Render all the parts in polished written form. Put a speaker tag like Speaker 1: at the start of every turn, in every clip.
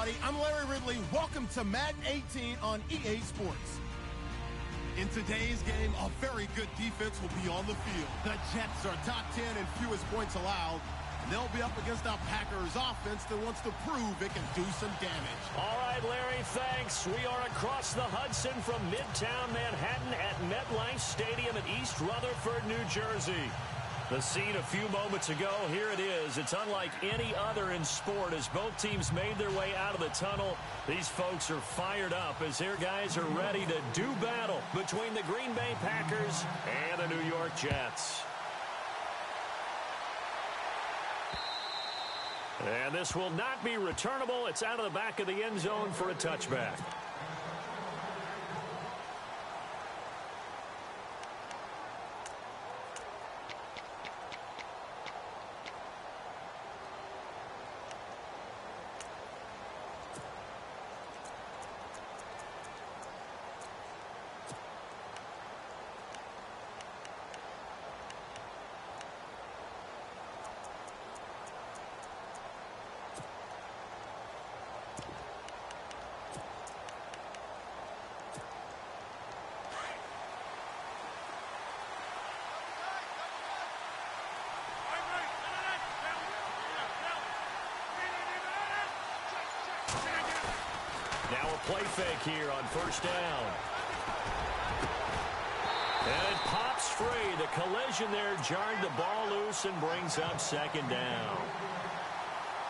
Speaker 1: everybody. I'm Larry Ridley. Welcome to Madden 18 on EA Sports. In today's game, a very good defense will be on the field. The Jets are top 10 in fewest points allowed. And they'll be up against a Packers offense that wants to prove it can do some damage.
Speaker 2: All right, Larry, thanks. We are across the Hudson from Midtown Manhattan at MetLife Stadium in East Rutherford, New Jersey. The scene a few moments ago, here it is. It's unlike any other in sport as both teams made their way out of the tunnel. These folks are fired up as their guys are ready to do battle between the Green Bay Packers and the New York Jets. And this will not be returnable. It's out of the back of the end zone for a touchback. Now a play fake here on first down. And it pops free. The collision there jarred the ball loose and brings up second down.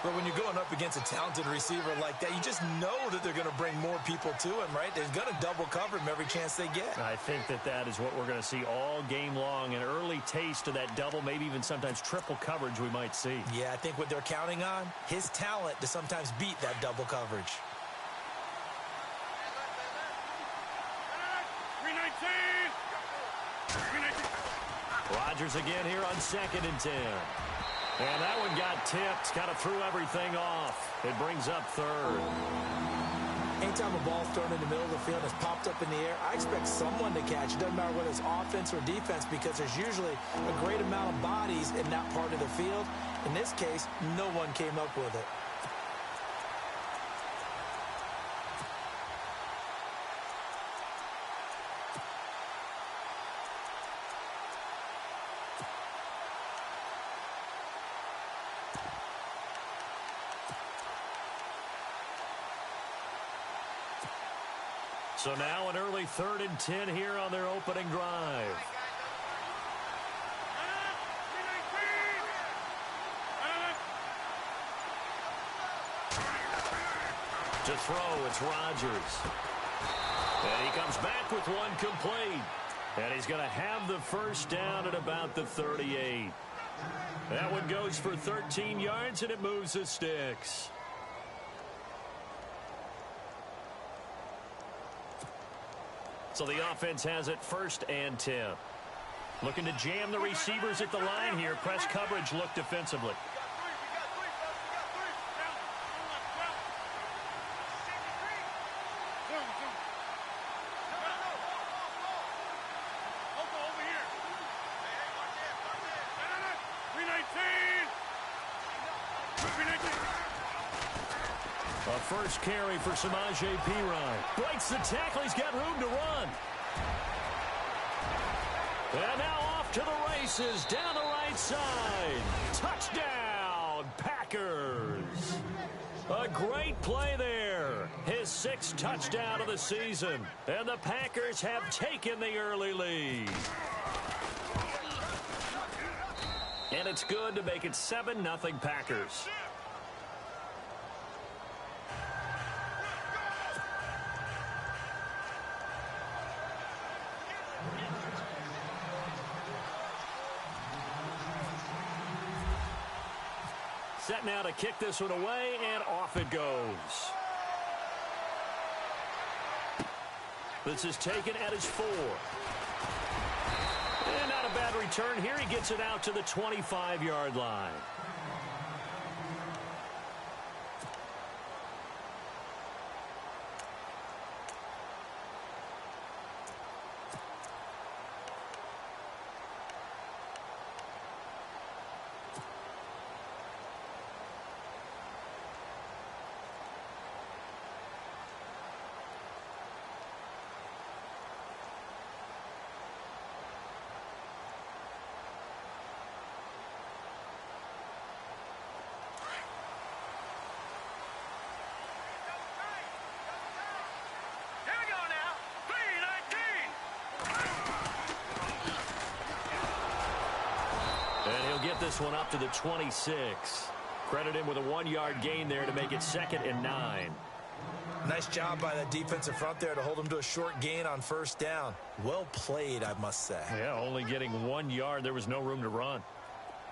Speaker 3: But when you're going up against a talented receiver like that, you just know that they're going to bring more people to him, right? They're going to double cover him every chance they get.
Speaker 2: I think that is what we're going to see all game long. An early taste of that double, maybe even sometimes triple coverage we might see.
Speaker 3: Yeah, I think what they're counting on, his talent to sometimes beat that double coverage.
Speaker 2: Rodgers again here on 2nd and 10. And that one got tipped, kind of threw everything off. It brings up third.
Speaker 3: Anytime a ball's thrown in the middle of the field and it's popped up in the air, I expect someone to catch. It doesn't matter whether it's offense or defense because there's usually a great amount of bodies in that part of the field. In this case, no one came up with it.
Speaker 2: So now an early 3rd and 10 here on their opening drive. To throw, it's Rodgers. And he comes back with one complete. And he's going to have the first down at about the 38. That one goes for 13 yards, and it moves the sticks. So the offense has it 1st and 10. Looking to jam the receivers at the line here. Press coverage look defensively. A first carry for Samaje Perine. Breaks the tackle. He's got room to run. And now off to the races down the right side. Touchdown, Packers. A great play there. His 6th touchdown of the season. And the Packers have taken the early lead. And it's good to make it 7-0 Packers. Set now to kick this one away, and off it goes. This is taken at his 4. And not a bad return here. He gets it out to the 25-yard line. this one up to the 26. Credit him with a 1-yard gain there to make it 2nd and 9.
Speaker 3: Nice job by that defensive front there to hold him to a short gain on 1st down. Well played, I must say.
Speaker 2: Yeah, only getting 1 yard. There was no room to run.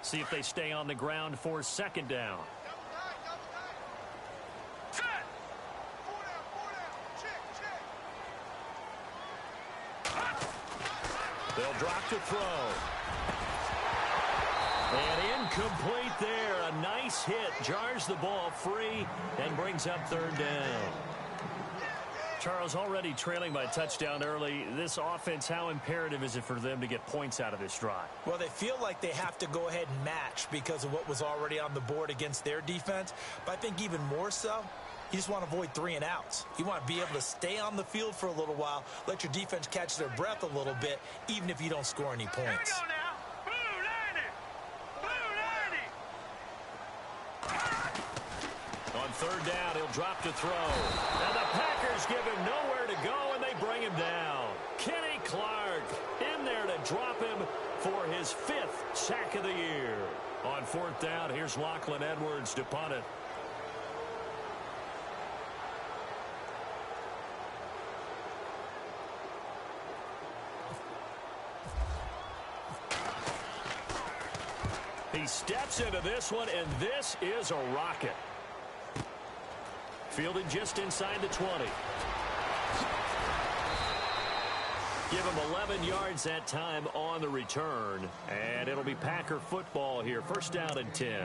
Speaker 2: See if they stay on the ground for 2nd down. They'll drop to throw. And incomplete there. A nice hit. Jars the ball free and brings up 3rd down. Charles, already trailing by a touchdown early. This offense, how imperative is it for them to get points out of this drive?
Speaker 3: Well, they feel like they have to go ahead and match because of what was already on the board against their defense. But I think even more so, you just want to avoid 3 and outs. You want to be able to stay on the field for a little while, let your defense catch their breath a little bit, even if you don't score any points.
Speaker 2: On 3rd down, he'll drop to throw. And the Packers give him nowhere to go, and they bring him down. Kenny Clark in there to drop him for his 5th sack of the year. On 4th down, here's Lachlan Edwards to punt it. He steps into this one, and this is a rocket. Fielded just inside the 20. Give him 11 yards that time on the return. And it'll be Packer football here. 1st down and 10.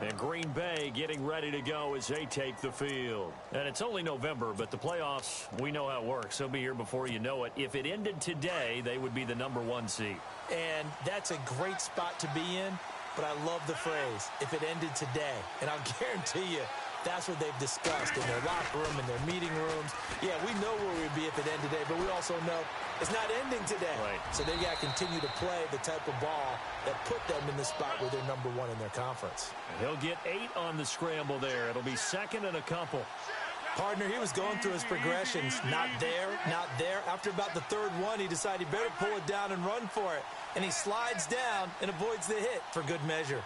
Speaker 2: And Green Bay getting ready to go as they take the field. And it's only November, but the playoffs, we know how it works. They'll be here before you know it. If it ended today, they would be the number 1 seed.
Speaker 3: And that's a great spot to be in. But I love the phrase, if it ended today. And I'll guarantee you, that's what they've discussed in their locker room, in their meeting rooms. Yeah, we know where we'd be if it ended today, but we also know it's not ending today.
Speaker 2: Right.
Speaker 3: So they got to continue to play the type of ball that put them in the spot where they're number 1 in their conference.
Speaker 2: He'll get 8 on the scramble there. It'll be 2nd and a couple.
Speaker 3: Partner, he was going through his progressions. Not there, not there. After about the 3rd one, he decided he better pull it down and run for it. And he slides down and avoids the hit for good measure.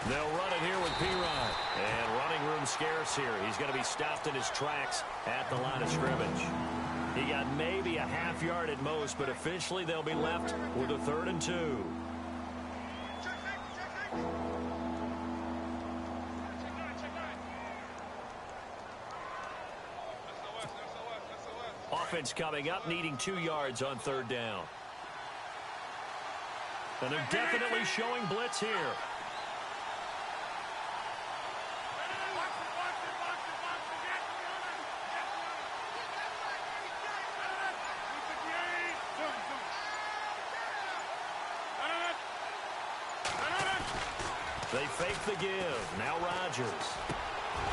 Speaker 2: They'll run it here with P-Rod. And running room scarce here. He's going to be stopped in his tracks at the line of scrimmage. He got maybe a half yard at most, but officially they'll be left with a 3rd and 2. Offense coming up, needing 2 yards on 3rd down. And they're definitely showing blitz here. They fake the give. Now Rodgers.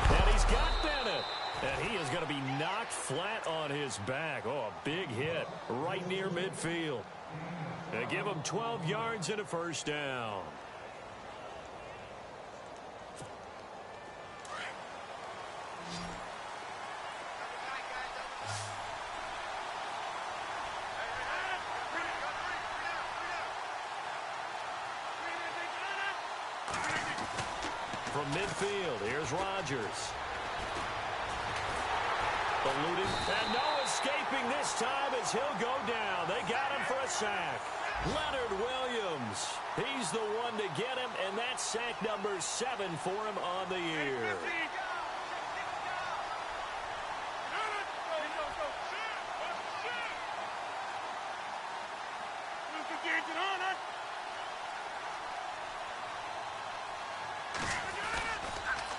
Speaker 2: And he's got Bennett. And he is going to be knocked flat on his back. Oh, a big hit right near midfield. They give him 12 yards and a 1st down. From midfield, here's Rodgers. Eluding, and no escaping this time as he'll go down. They got him for a sack. Leonard Williams, he's the one to get him, and that's sack number 7 for him on the year.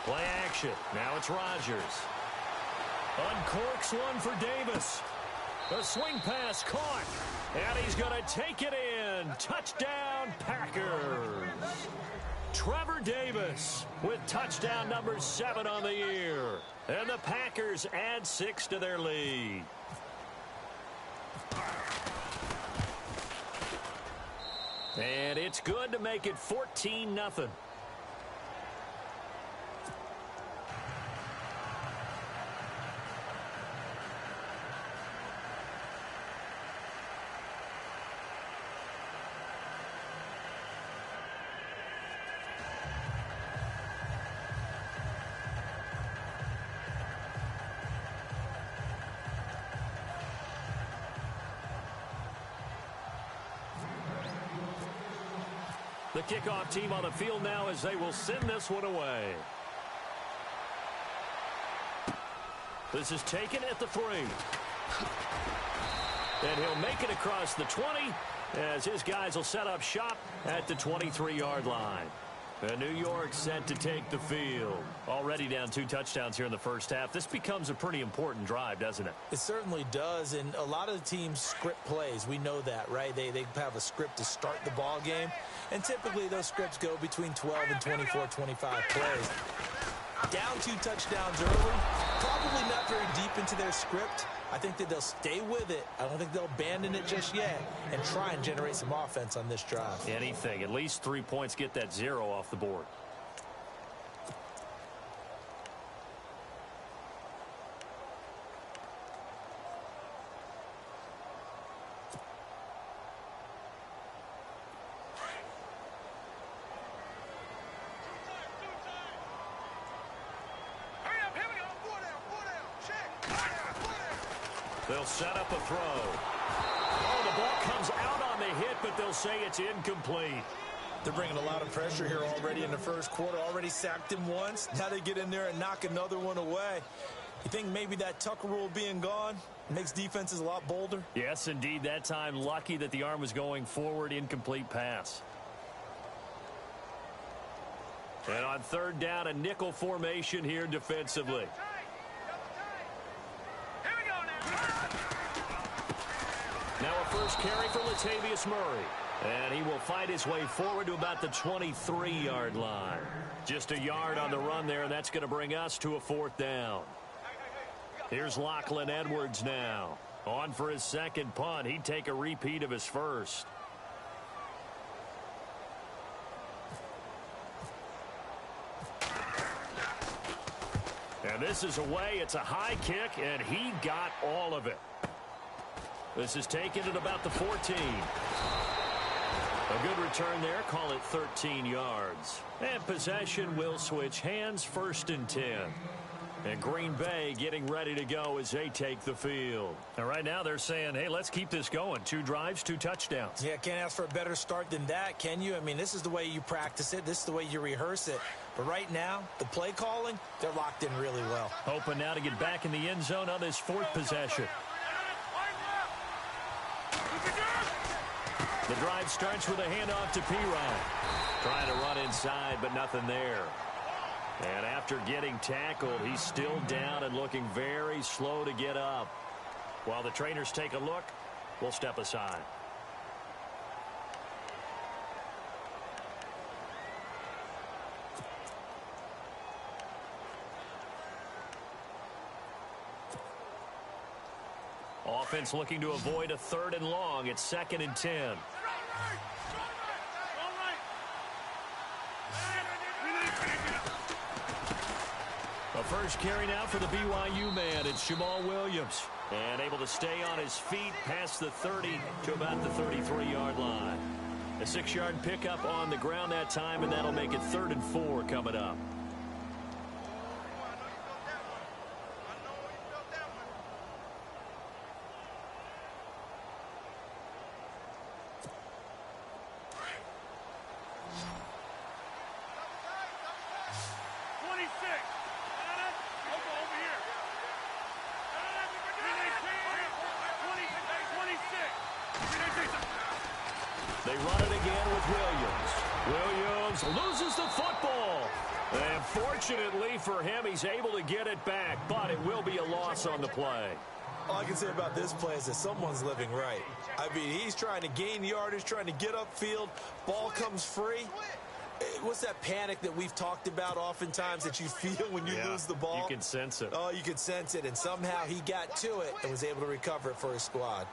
Speaker 2: Play action. Now it's Rodgers. Uncorks one for Davis. A swing pass caught. And he's going to take it in. Touchdown, Packers. Trevor Davis with touchdown number 7 on the year. And the Packers add 6 to their lead. And it's good to make it 14-0. The kickoff team on the field now as they will send this one away. This is taken at the 3. And he'll make it across the 20 as his guys will set up shop at the 23-yard line. And New York set to take the field. Already down 2 touchdowns here in the first half. This becomes a pretty important drive, doesn't it?
Speaker 3: It certainly does, and a lot of the teams script plays. We know that, right? They have a script to start the ball game, and typically those scripts go between 12 and 24, 25 plays. Down 2 touchdowns early, probably not very deep into their script. I think that they'll stay with it. I don't think they'll abandon it just yet and try and generate some offense on this drive.
Speaker 2: Anything. At least 3 points, get that 0 off the board. They'll set up a throw. Oh, the ball comes out on the hit, but they'll say it's incomplete.
Speaker 3: They're bringing a lot of pressure here already in the first quarter. Already sacked him once. Now they get in there and knock another one away. You think maybe that Tucker rule being gone makes defenses a lot bolder?
Speaker 2: Yes, indeed. That time, lucky that the arm was going forward. Incomplete pass. And on 3rd down, a nickel formation here defensively. Now a first carry for Latavius Murray. And he will fight his way forward to about the 23-yard line. Just a yard on the run there, and that's going to bring us to a 4th down. Here's Lachlan Edwards now. On for his 2nd punt. He'd take a repeat of his first. And this is away. It's a high kick, and he got all of it. This is taken at about the 14. A good return there. Call it 13 yards. And possession will switch hands. 1st and 10. And Green Bay getting ready to go as they take the field. And right now they're saying, hey, let's keep this going. 2 drives, 2 touchdowns.
Speaker 3: Yeah, can't ask for a better start than that, can you? I mean, this is the way you practice it. This is the way you rehearse it. But right now, the play calling, they're locked in really well.
Speaker 2: Hoping now to get back in the end zone on this 4th possession. The drive starts with a handoff to P-Ryan. Trying to run inside, but nothing there. And after getting tackled, he's still down and looking very slow to get up. While the trainers take a look, we'll step aside. Offense looking to avoid a 3rd and long. It's 2nd and 10. A first carry now for the BYU man. It's Jamal Williams. And able to stay on his feet past the 30 to about the 33-yard line. A 6-yard pickup on the ground that time, and that'll make it 3rd and 4 coming up. They run it again with Williams. Williams loses the football. And fortunately for him, he's able to get it back, but it will be a loss on the play.
Speaker 3: All I can say about this play is that someone's living right. I mean, he's trying to gain yardage, trying to get upfield. Ball comes free. What's that panic that we've talked about oftentimes that you feel when you lose the ball?
Speaker 2: You can sense it.
Speaker 3: Oh, you can sense it, and somehow he got to it and was able to recover it for his squad.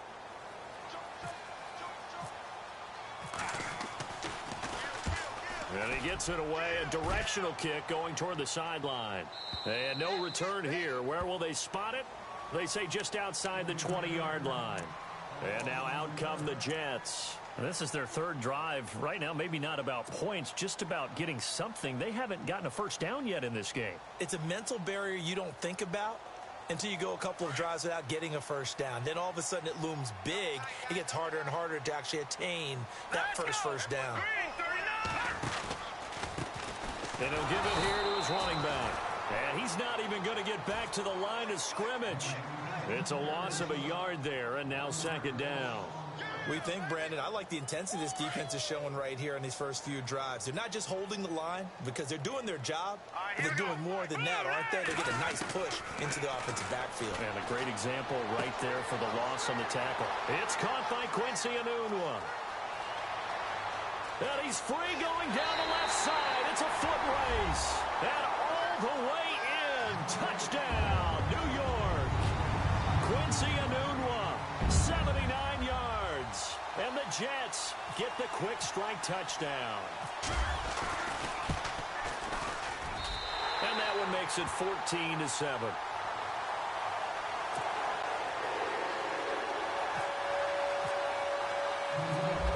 Speaker 2: And he gets it away. A directional kick going toward the sideline. And no return here. Where will they spot it? They say just outside the 20-yard line. And now out come the Jets. And this is their 3rd drive. Right now, maybe not about points, just about getting something. They haven't gotten a first down yet in this game.
Speaker 3: It's a mental barrier you don't think about until you go a couple of drives without getting a first down. Then all of a sudden it looms big. It gets harder and harder to actually attain that first down.
Speaker 2: And he'll give it here to his running back. And he's not even going to get back to the line of scrimmage. It's a loss of a yard there, and now second down.
Speaker 3: We think, Brandon, I like the intensity this defense is showing right here in these first few drives. They're not just holding the line because they're doing their job, but they're doing more than that, aren't they? They get a nice push into the offensive backfield.
Speaker 2: And a great example right there for the loss on the tackle. It's caught by Quincy Enunwa. And he's free going down the left side. It's a foot race. And all the way in. Touchdown, New York. Quincy Enunwa, 79 yards. And the Jets get the quick strike touchdown. And that one makes it 14-7.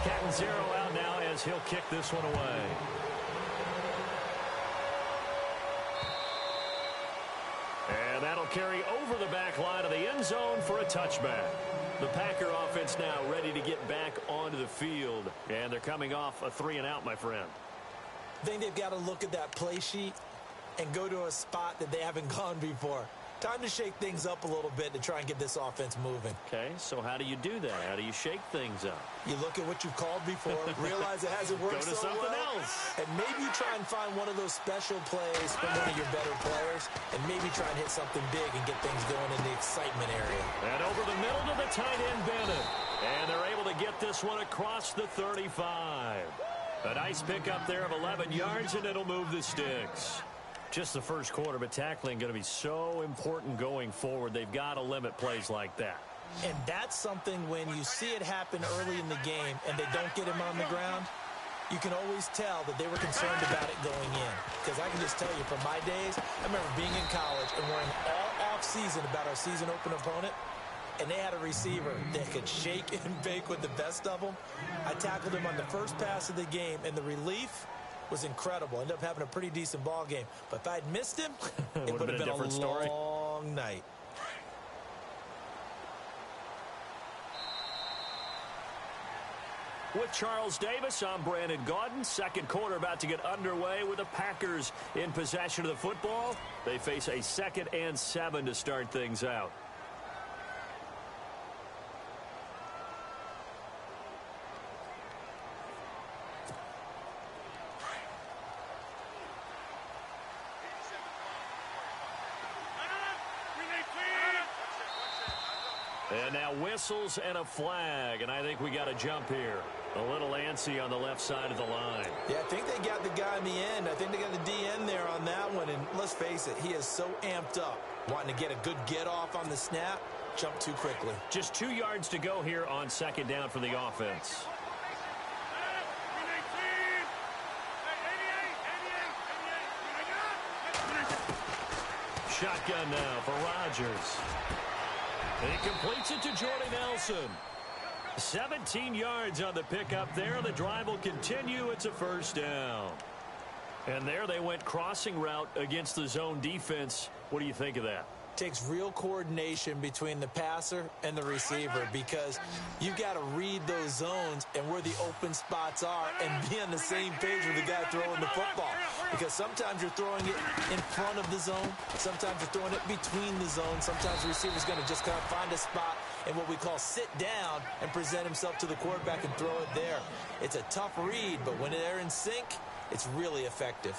Speaker 2: Cat and zero out now as he'll kick this one away. And that'll carry over the back line of the end zone for a touchback. The Packer offense now ready to get back onto the field. And they're coming off a 3-and-out, my friend.
Speaker 3: I think they've got to look at that play sheet and go to a spot that they haven't gone before. Time to shake things up a little bit to try and get this offense moving.
Speaker 2: Okay, so how do you do that? How do you shake things up?
Speaker 3: You look at what you've called before, realize it hasn't worked
Speaker 2: Go to
Speaker 3: so
Speaker 2: something
Speaker 3: well,
Speaker 2: else.
Speaker 3: and maybe try and find one of those special plays from one of your better players, and maybe try and hit something big and get things going in the excitement area.
Speaker 2: And over the middle to the tight end, Bennett. And they're able to get this one across the 35. A nice pickup there of 11 yards, and it'll move the sticks. Just the first quarter, but tackling going to be so important going forward. They've got to limit plays like that.
Speaker 3: And that's something when you see it happen early in the game and they don't get him on the ground, you can always tell that they were concerned about it going in. Because I can just tell you from my days, I remember being in college and worrying all off-season about our season open opponent, and they had a receiver that could shake and bake with the best of them. I tackled him on the first pass of the game, and the relief was incredible. Ended up having a pretty decent ball game. But if I'd missed him, it would have been a
Speaker 2: different story.
Speaker 3: long night.
Speaker 2: With Charles Davis, I'm Brandon Gaudin. Second quarter about to get underway with the Packers in possession of the football. They face a 2nd and 7 to start things out. And now whistles and a flag, and I think we got a jump here. A little antsy on the left side of the line.
Speaker 3: Yeah, I think they got the guy in the end. I think they got the DN there on that one, and let's face it, he is so amped up. Wanting to get a good get-off on the snap, jump too quickly.
Speaker 2: Just 2 yards to go here on second down for the offense. Shotgun now for Rodgers. He completes it to Jordy Nelson. 17 yards on the pickup there. The drive will continue. It's a first down. And there they went crossing route against the zone defense. What do you think of that?
Speaker 3: Takes real coordination between the passer and the receiver because you've got to read those zones and where the open spots are and be on the same page with the guy throwing the football. Because sometimes you're throwing it in front of the zone. Sometimes you're throwing it between the zones. Sometimes the receiver's going to just kind of find a spot and what we call sit down and present himself to the quarterback and throw it there. It's a tough read, but when they're in sync, it's really effective.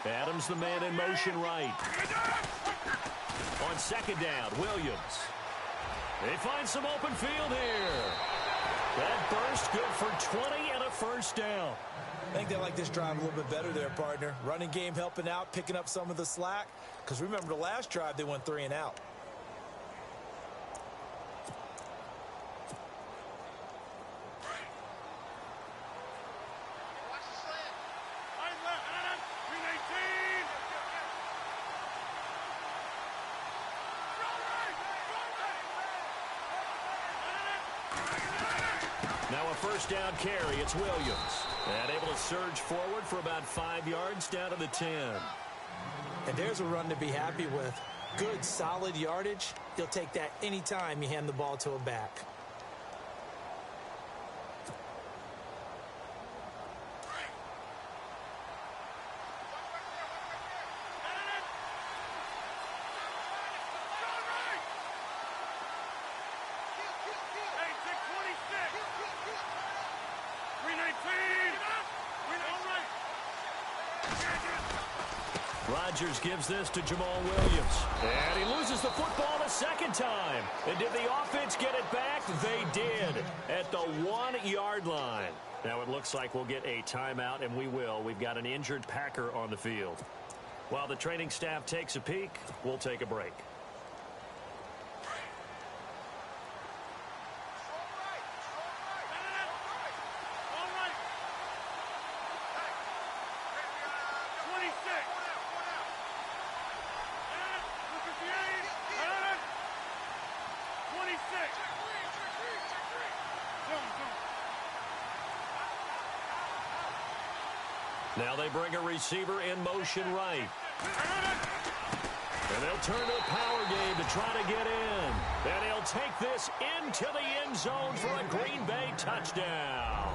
Speaker 2: Adams, the man in motion right. On second down, Williams. They find some open field here. That burst good for 20 and a first down.
Speaker 3: I think they like this drive a little bit better there, partner. Running game helping out, picking up some of the slack. Because remember the last drive, they went 3 and out.
Speaker 2: Now a first down carry. It's Williams. And able to surge forward for about 5 yards down to the 10.
Speaker 3: And there's a run to be happy with. Good, solid yardage. You'll take that anytime you hand the ball to a back.
Speaker 2: Rodgers gives this to Jamal Williams. And he loses the football the second time. And did the offense get it back? They did at the 1-yard line. Now it looks like we'll get a timeout, and we will. We've got an injured Packer on the field. While the training staff takes a peek, we'll take a break. Now they bring a receiver in motion right. And they'll turn to the power game to try to get in. And he'll take this into the end zone for a Green Bay touchdown.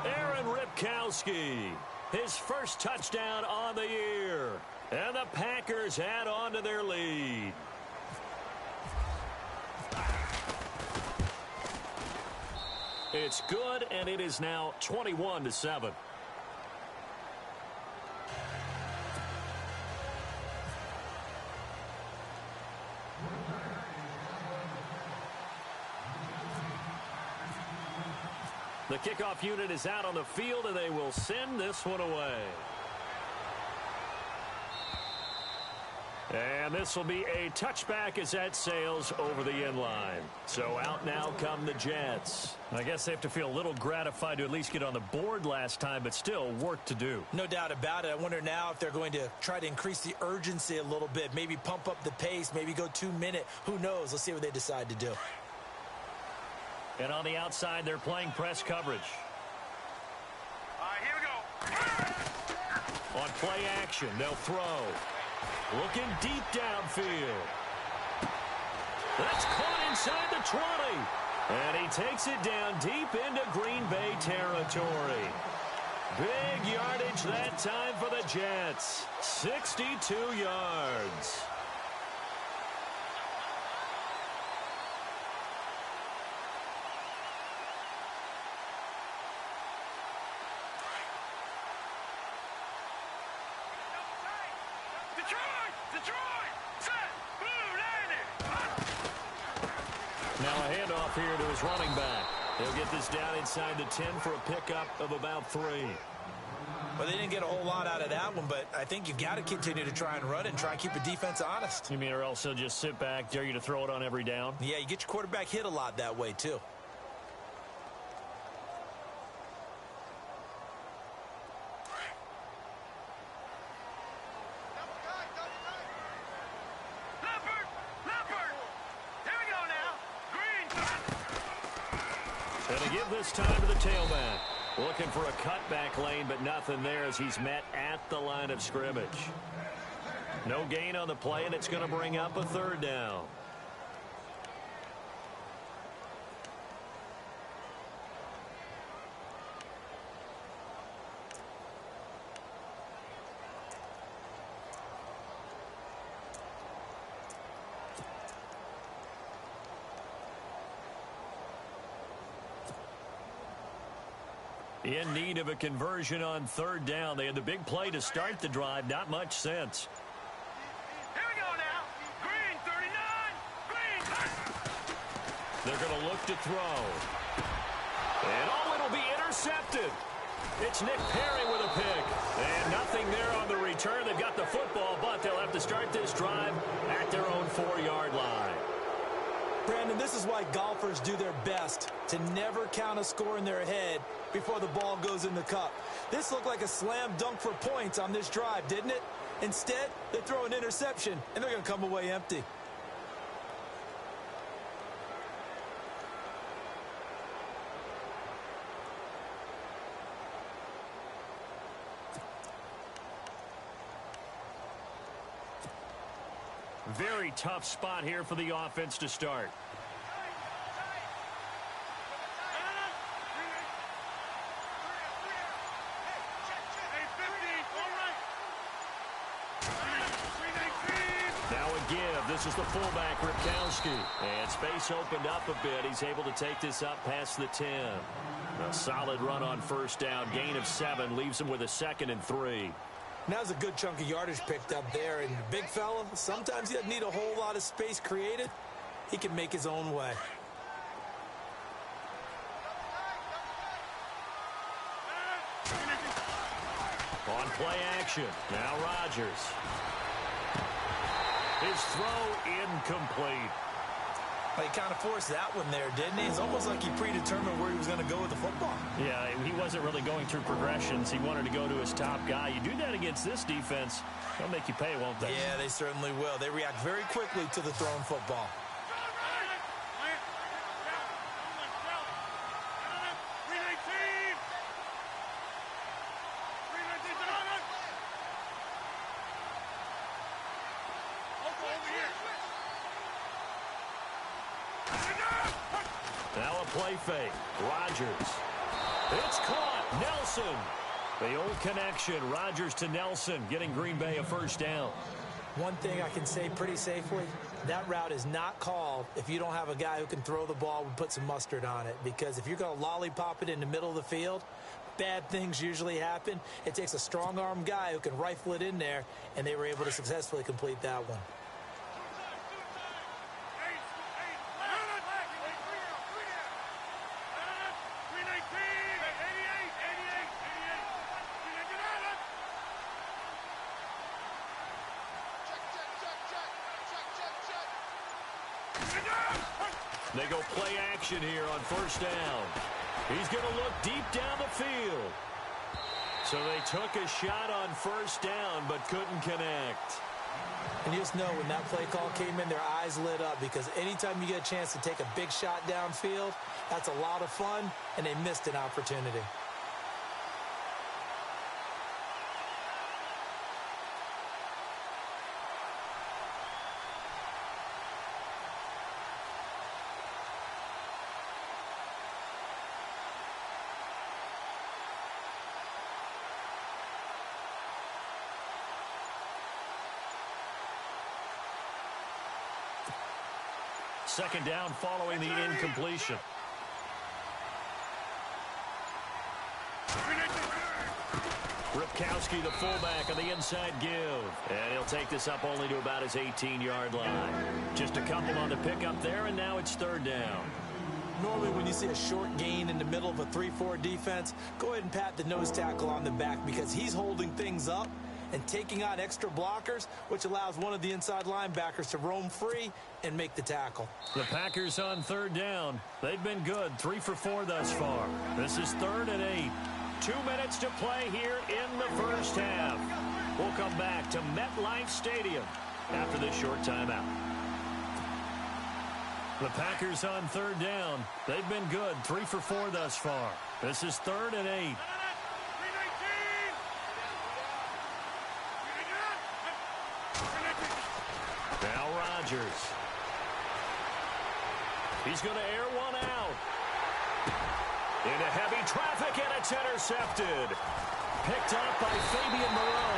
Speaker 2: Aaron Ripkowski, his first touchdown on the year. And the Packers add on to their lead. It's good, and it is now 21-7. The kickoff unit is out on the field, and they will send this one away. And this will be a touchback as that sails over the end line. So out now come the Jets. I guess they have to feel a little gratified to at least get on the board last time, but still work to do.
Speaker 3: No doubt about it. I wonder now if they're going to try to increase the urgency a little bit, maybe pump up the pace, maybe go 2-minute. Who knows? Let's see what they decide to do.
Speaker 2: And on the outside, they're playing press coverage.
Speaker 4: All right, here we go.
Speaker 2: On play action, they'll throw. Looking deep downfield. That's caught inside the 20. And he takes it down deep into Green Bay territory. Big yardage that time for the Jets. 62 yards. Now a handoff here to his running back. He'll get this down inside the 10 for a pickup of about 3.
Speaker 3: Well, they didn't get a whole lot out of that one, but I think you've got to continue to try and run it and try and keep the defense honest.
Speaker 2: You mean or else he'll just sit back, dare you to throw it on every down?
Speaker 3: Yeah, you get your quarterback hit a lot that way, too.
Speaker 2: And to give this time to the tailback. Looking for a cutback lane, but nothing there as he's met at the line of scrimmage. No gain on the play, and it's going to bring up a 3rd down. In need of a conversion on 3rd down. They had the big play to start the drive. Not much sense.
Speaker 4: Here we go now. Green 39. Green.
Speaker 2: They're going to look to throw. And it'll be intercepted. It's Nick Perry with a pick. And nothing there on the return. They've got the football, but they'll have to start this drive at their own 4-yard line.
Speaker 3: Brandon, this is why golfers do their best to never count a score in their head before the ball goes in the cup. This looked like a slam dunk for points on this drive, didn't it? Instead, they throw an interception, and they're going to come away empty.
Speaker 2: Very tough spot here for the offense to start. Now a give. This is the fullback, Ripkowski. And space opened up a bit. He's able to take this up past the 10. A solid run on first down. Gain of 7 leaves him with a 2nd and 3.
Speaker 3: Now's a good chunk of yardage picked up there. And the big fella, sometimes he doesn't need a whole lot of space created. He can make his own way.
Speaker 2: On play action. Now Rodgers. His throw incomplete.
Speaker 3: Well, he kind of forced that one there, didn't he? It's almost like he predetermined where he was going to go with the football.
Speaker 2: Yeah, he wasn't really going through progressions. He wanted to go to his top guy. You do that against this defense, they'll make you pay, won't they?
Speaker 3: Yeah, they certainly will. They react very quickly to the thrown football.
Speaker 2: Now a play fake. Rodgers. It's caught. Nelson. The old connection. Rodgers to Nelson, getting Green Bay a first down.
Speaker 3: One thing I can say pretty safely, that route is not called if you don't have a guy who can throw the ball and put some mustard on it. Because if you're going to lollipop it in the middle of the field, bad things usually happen. It takes a strong-arm guy who can rifle it in there, and they were able to successfully complete that one.
Speaker 2: They go play action here on first down. He's going to look deep down the field. So they took a shot on first down but couldn't connect.
Speaker 3: And you just know when that play call came in, their eyes lit up because anytime you get a chance to take a big shot downfield, that's a lot of fun, and they missed an opportunity.
Speaker 2: Second down following the incompletion. Ripkowski, the fullback, on the inside give. And he'll take this up only to about his 18-yard line. Just a couple on the pickup there, and now it's third down.
Speaker 3: Normally when you see a short gain in the middle of a 3-4 defense, go ahead and pat the nose tackle on the back because he's holding things up and taking on extra blockers, which allows one of the inside linebackers to roam free and make the tackle.
Speaker 2: The Packers on third down. They've been good, 3 for 4 thus far. This is 3rd and 8. 2 minutes to play here in the first half. We'll come back to MetLife Stadium after this short timeout. The Packers on third down. They've been good, 3 for 4 thus far. This is 3rd and 8. Now Rodgers. He's going to air one out. Into heavy traffic, and it's intercepted. Picked up by Fabian Moreau.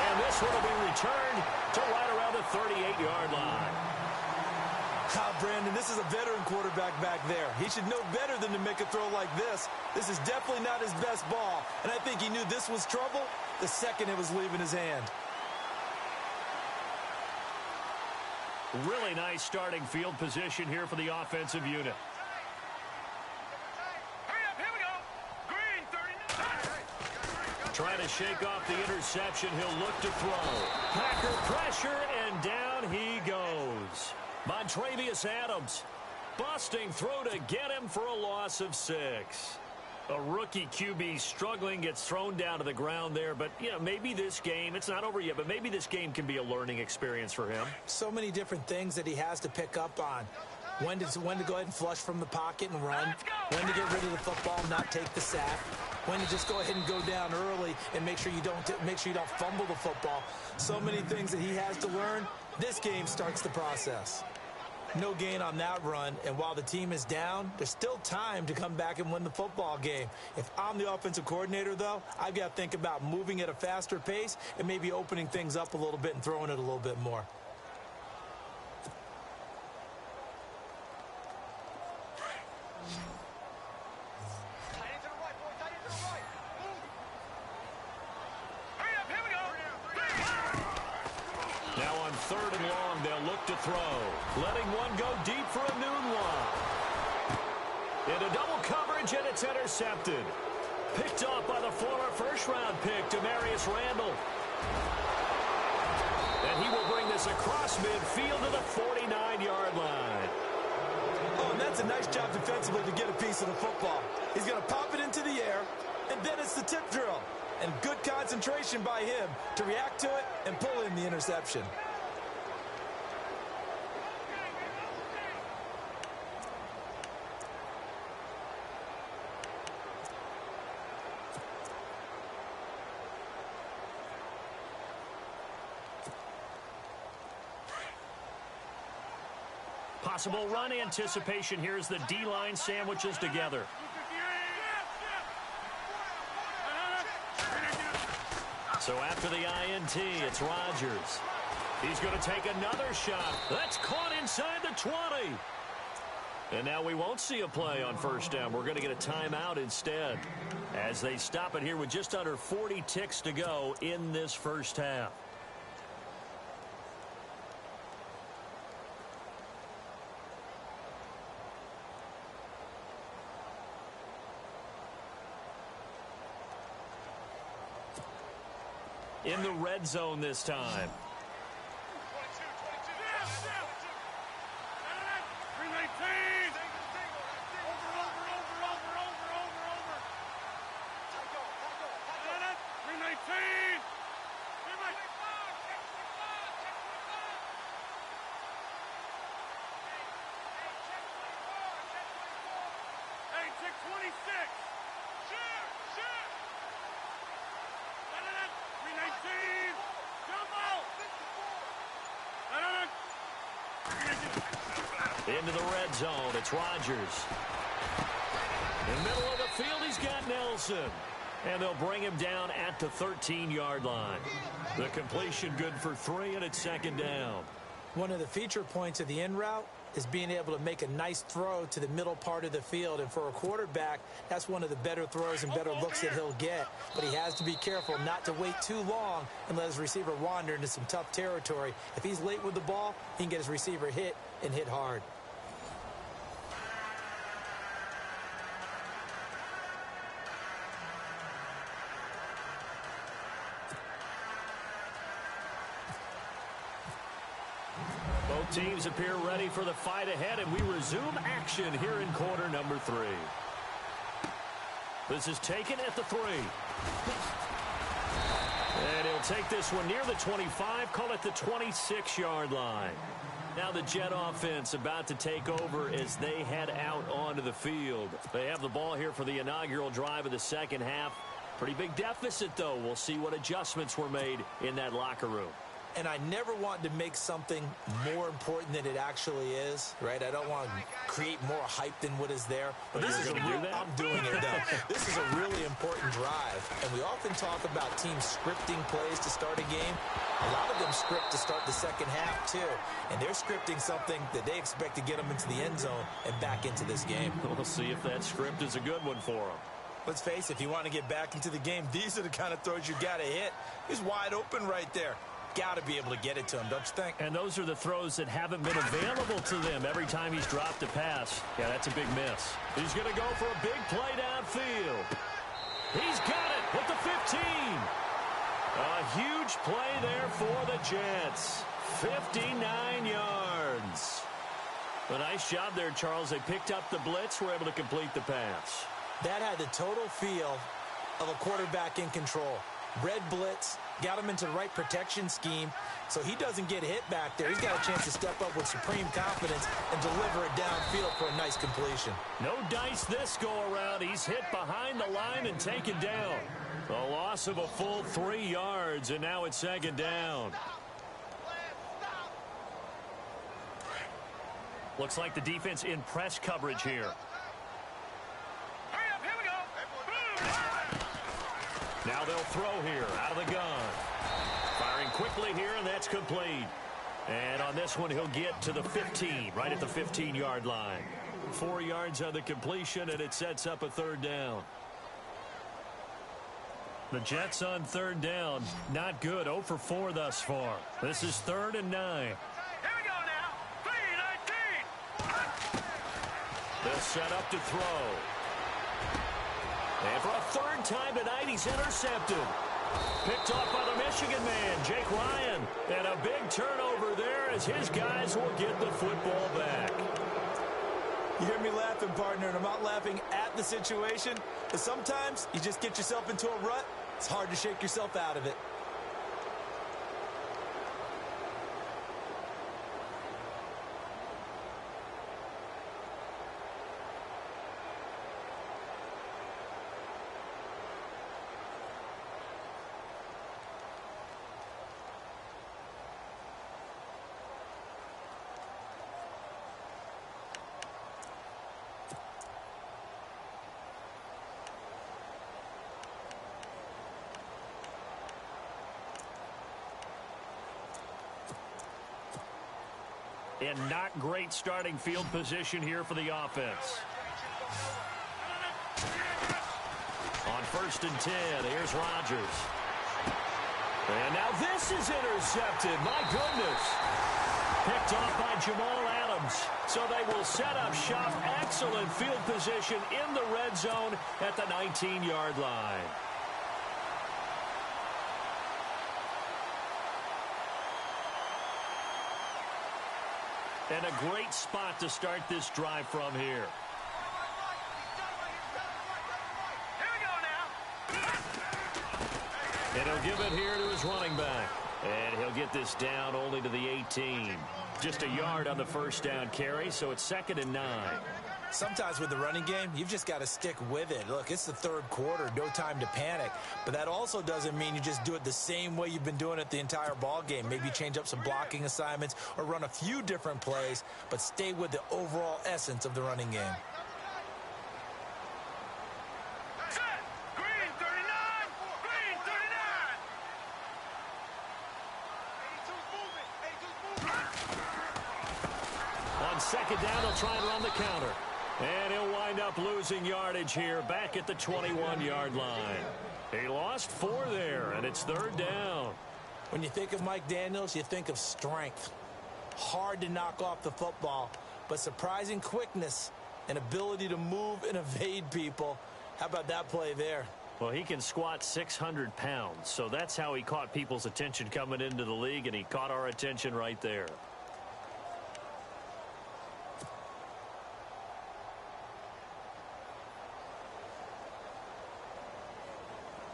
Speaker 2: And this one will be returned to right around the 38-yard line.
Speaker 3: Brandon, this is a veteran quarterback back there. He should know better than to make a throw like this. This is definitely not his best ball. And I think he knew this was trouble the second it was leaving his hand.
Speaker 2: Really nice starting field position here for the offensive unit.
Speaker 4: Hurry up, here we go. Green, 39.
Speaker 2: Trying to shake off the interception. He'll look to throw. Packer pressure, and down he goes. Montravius Adams busting through to get him for a loss of 6. A rookie QB struggling, gets thrown down to the ground there. But, you know, maybe this game, it's not over yet, but maybe this game can be a learning experience for him.
Speaker 3: So many different things that he has to pick up on. When to go ahead and flush from the pocket and run. When to get rid of the football and not take the sack. When to just go ahead and go down early and make sure you don't fumble the football. So many things that he has to learn. This game starts the process. No gain on that run, and while the team is down, there's still time to come back and win the football game. If I'm the offensive coordinator, though, I've got to think about moving at a faster pace and maybe opening things up a little bit and throwing it a little bit more.
Speaker 2: Now on 3rd and long, they'll look to throw. Letting one go deep for a noon one. Into double coverage, and it's intercepted. Picked off by the former first-round pick, Demarius Randall. And he will bring this across midfield to the 49-yard line.
Speaker 3: Oh, and that's a nice job defensively to get a piece of the football. He's going to pop it into the air, and then it's the tip drill. And good concentration by him to react to it and pull in the interception.
Speaker 2: Possible run anticipation here as the D-line sandwiches together. So after the INT, it's Rodgers. He's going to take another shot. That's caught inside the 20. And now we won't see a play on first down. We're going to get a timeout instead as they stop it here with just under 40 ticks to go in this first half. In the red zone this time. Into the red zone, it's Rodgers. In the middle of the field, he's got Nelson. And they'll bring him down at the 13-yard line. The completion good for 3, and it's 2nd down.
Speaker 3: One of the feature points of the in route is being able to make a nice throw to the middle part of the field. And for a quarterback, that's one of the better throws and better looks that he'll get. But he has to be careful not to wait too long and let his receiver wander into some tough territory. If he's late with the ball, he can get his receiver hit and hit hard.
Speaker 2: Both teams appear ready for the fight ahead, and we resume action here in quarter number 3. This is taken at the 3. And he'll take this one near the 25, call it the 26-yard line. Now the Jet offense about to take over as they head out onto the field. They have the ball here for the inaugural drive of the second half. Pretty big deficit, though. We'll see what adjustments were made in that locker room.
Speaker 3: And I never want to make something more important than it actually is, right? I don't want to create more hype than what is there. But this is a real, I'm doing it, though. This is a really important drive. And we often talk about teams scripting plays to start a game. A lot of them script to start the second half, too. And they're scripting something that they expect to get them into the end zone and back into this game.
Speaker 2: We'll see if that script is a good one for them.
Speaker 3: Let's face it, if you want to get back into the game, these are the kind of throws you got to hit. He's wide open right there. Got to be able to get it to him, don't you think?
Speaker 2: And those are the throws that haven't been available to them every time he's dropped a pass. Yeah, that's a big miss. He's going to go for a big play downfield. He's got it with the 15. A huge play there for the Jets. 59 yards. A nice job there, Charles. They picked up the blitz, were able to complete the pass.
Speaker 3: That had the total feel of a quarterback in control. Red blitz, got him into the right protection scheme, so he doesn't get hit back there. He's got a chance to step up with supreme confidence and deliver it downfield for a nice completion.
Speaker 2: No dice this go-around. He's hit behind the line and taken down. A loss of a full 3 yards, and now it's 2nd down. Looks like the defense in press coverage here.
Speaker 4: Hurry up, here we go.
Speaker 2: Now they'll throw here out of the gun. Firing quickly here, and that's complete. And on this one, he'll get to the 15, right at the 15-yard line. 4 yards on the completion, and it sets up a third down. The Jets on third down, not good. 0 for 4 thus far. This is 3rd and 9.
Speaker 4: Here we go now. 3-19.
Speaker 2: They'll set up to throw. And for a third time tonight, he's intercepted. Picked off by the Michigan man, Jake Ryan. And a big turnover there as his guys will get the football back.
Speaker 3: You hear me laughing, partner, and I'm not laughing at the situation. But sometimes you just get yourself into a rut. It's hard to shake yourself out of it.
Speaker 2: And not great starting field position here for the offense. On 1st and 10, here's Rodgers. And now this is intercepted. My goodness. Picked off by Jamal Adams. So they will set up shop. Excellent field position in the red zone at the 19-yard line. And a great spot to start this drive from here.
Speaker 4: Here we go now.
Speaker 2: And he'll give it here to his running back. And he'll get this down only to the 18. Just a yard on the first down carry, so it's 2nd and 9.
Speaker 3: Sometimes with the running game, you've just got to stick with it. Look, it's the 3rd quarter, no time to panic. But that also doesn't mean you just do it the same way you've been doing it the entire ball game. Maybe change up some blocking assignments or run a few different plays, but stay with the overall essence of the running game.
Speaker 4: Set. Green 39. Green 39.
Speaker 2: On 2nd down, they'll try and run the counter. And he'll wind up losing yardage here back at the 21-yard line. He lost 4 there, and it's 3rd down.
Speaker 3: When you think of Mike Daniels, you think of strength. Hard to knock off the football, but surprising quickness and ability to move and evade people. How about that play there?
Speaker 2: Well, he can squat 600 pounds, so that's how he caught people's attention coming into the league, and he caught our attention right there.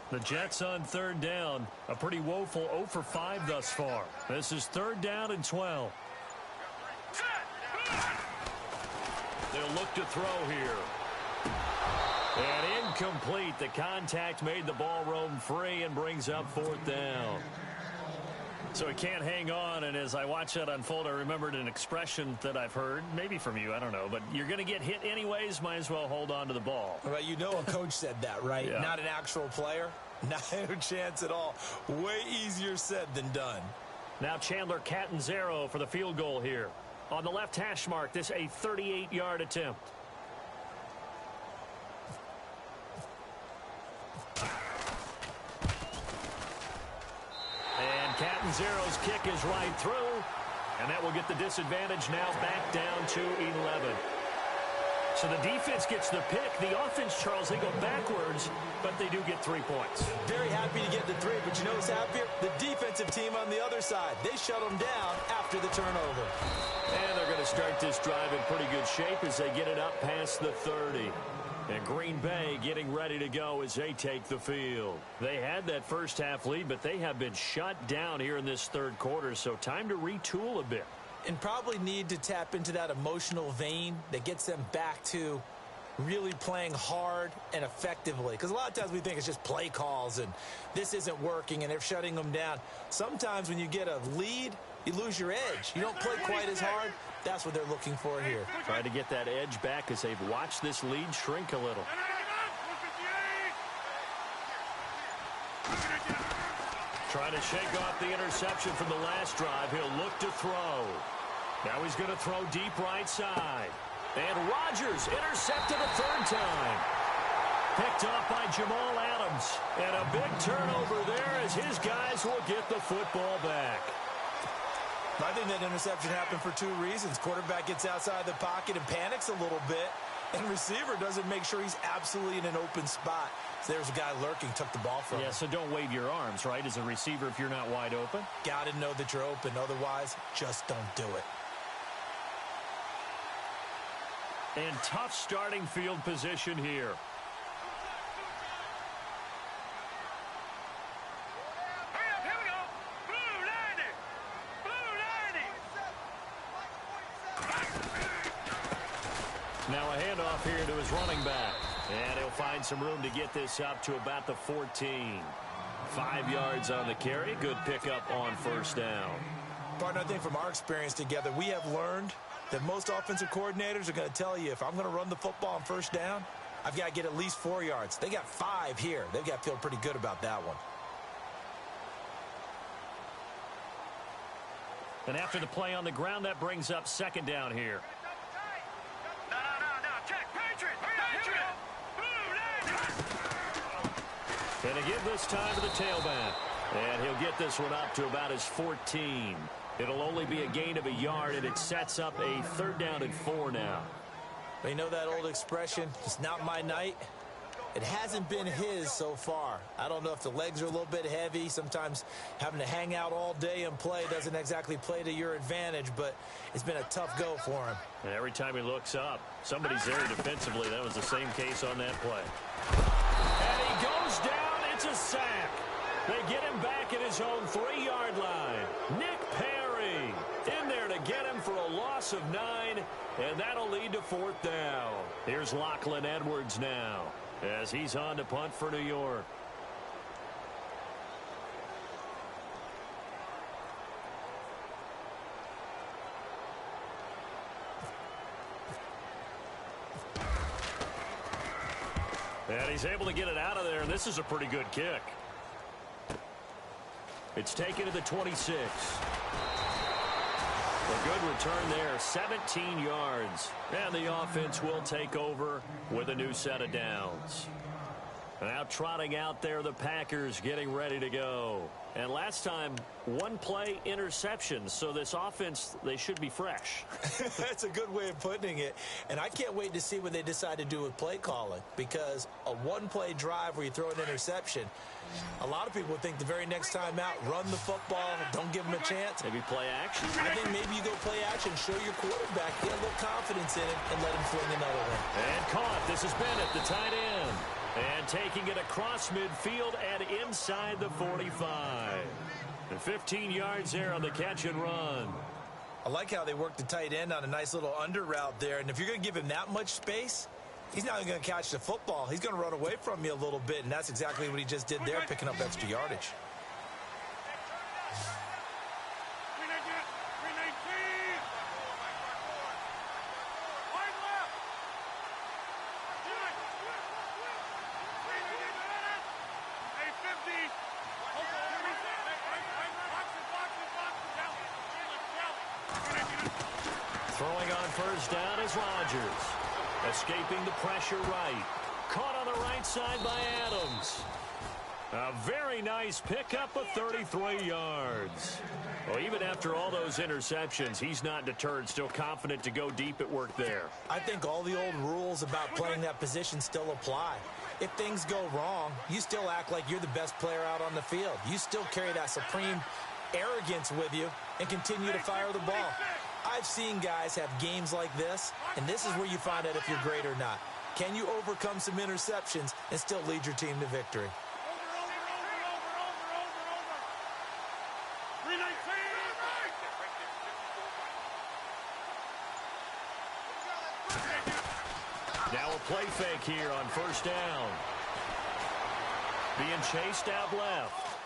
Speaker 2: The Jets on 3rd down, a pretty woeful 0 for 5 thus far. This is 3rd down and 12. They'll look to throw here. And incomplete. The contact made the ball roam free and brings up 4th down. So he can't hang on, and as I watch that unfold, I remembered an expression that I've heard, maybe from you, I don't know, but you're going to get hit anyways, might as well hold on to the ball.
Speaker 3: Well, you know a coach said that, right?
Speaker 2: Yeah.
Speaker 3: Not an actual player. No chance at all. Way easier said than done.
Speaker 2: Now Chandler Catanzaro for the field goal here. On the left hash mark, this a 38-yard attempt. And Catanzaro's kick is right through. And that will get the disadvantage now back down to 11. So the defense gets the pick. The offense, Charles, they go backwards, but they do get 3 points.
Speaker 3: Very happy to get the 3, but you know who's happier? The defensive team on the other side. They shut them down after the turnover.
Speaker 2: And they're going to start this drive in pretty good shape as they get it up past the 30. And Green Bay getting ready to go as they take the field. They had that first half lead, but they have been shut down here in this 3rd quarter, so time to retool a bit.
Speaker 3: And probably need to tap into that emotional vein that gets them back to really playing hard and effectively. Because a lot of times we think it's just play calls and this isn't working and they're shutting them down. Sometimes when you get a lead, You lose your edge. You don't play quite as hard. That's what they're looking for here.
Speaker 2: Trying to get that edge back as they've watched this lead shrink a little. Trying to shake off the interception from the last drive. He'll look to throw. Now he's going to throw deep right side. And Rodgers intercepted a third time. Picked off by Jamal Adams. And a big turnover there as his guys will get the football back.
Speaker 3: I think that interception happened for two reasons. Quarterback gets outside the pocket and panics a little bit. And receiver doesn't make sure he's absolutely in an open spot. So there's a guy lurking, took the ball from him.
Speaker 2: Yeah, so don't wave your arms, right, as a receiver if you're not wide open.
Speaker 3: Got to know that you're open. Otherwise, just don't do it.
Speaker 2: And tough starting field position here.
Speaker 4: Here we go. Blue 90. Blue 90.
Speaker 2: Now a handoff here to his running back. And he'll find some room to get this up to about the 14. 5 yards on the carry. Good pickup on first down.
Speaker 3: Partner, I think from our experience together, we have learned that most offensive coordinators are going to tell you, if I'm going to run the football on first down, I've got to get at least 4 yards. They got 5 here. They've got to feel pretty good about that one.
Speaker 2: And after the play on the ground, that brings up second down here.
Speaker 4: No. Check. Patriot. Patriot. Blue 90.
Speaker 2: And to give this time to the tailback. And he'll get this one up to about his 14. It'll only be a gain of a yard, and it sets up a 3rd down and 4 now.
Speaker 3: They know that old expression, it's not my night. It hasn't been his so far. I don't know if the legs are a little bit heavy. Sometimes having to hang out all day and play doesn't exactly play to your advantage, but it's been a tough go for him.
Speaker 2: And every time he looks up, somebody's there defensively. That was the same case on that play. And he goes down. It's a sack. They get him back at his own 3-yard line. Nick Perry in there to get him for a loss of 9, and that'll lead to 4th down. Here's Lachlan Edwards now as he's on to punt for New York. And he's able to get it out of there, and this is a pretty good kick. It's taken to the 26. A good return there, 17 yards. And the offense will take over with a new set of downs. Now trotting out there, the Packers getting ready to go. And last time, 1-play interception. So this offense, they should be fresh.
Speaker 3: That's a good way of putting it. And I can't wait to see what they decide to do with play calling. Because a 1-play drive where you throw an interception, a lot of people would think the very next time out, run the football, don't give them a chance.
Speaker 2: Maybe play action.
Speaker 3: I think maybe you go play action, show your quarterback, get a little confidence in him, and let him fling another one.
Speaker 2: And caught. This is Bennett, the tight end. And taking it across midfield and inside the 45. And 15 yards there on the catch and run.
Speaker 3: I like how they work the tight end on a nice little under route there. And if you're going to give him that much space, he's not going to catch the football. He's going to run away from you a little bit, and that's exactly what he just did there, picking up extra yardage.
Speaker 2: Throwing on first down is Rodgers. Escaping the pressure right. Caught on the right side by Adams. A very nice pickup of 33 yards. Well, even after all those interceptions, he's not deterred, still confident to go deep at work there.
Speaker 3: I think all the old rules about playing that position still apply. If things go wrong, you still act like you're the best player out on the field. You still carry that supreme arrogance with you and continue to fire the ball. I've seen guys have games like this, and this is where you find out if you're great or not. Can you overcome some interceptions and still lead your team to victory?
Speaker 2: Now a play fake here on first down. Being chased out left.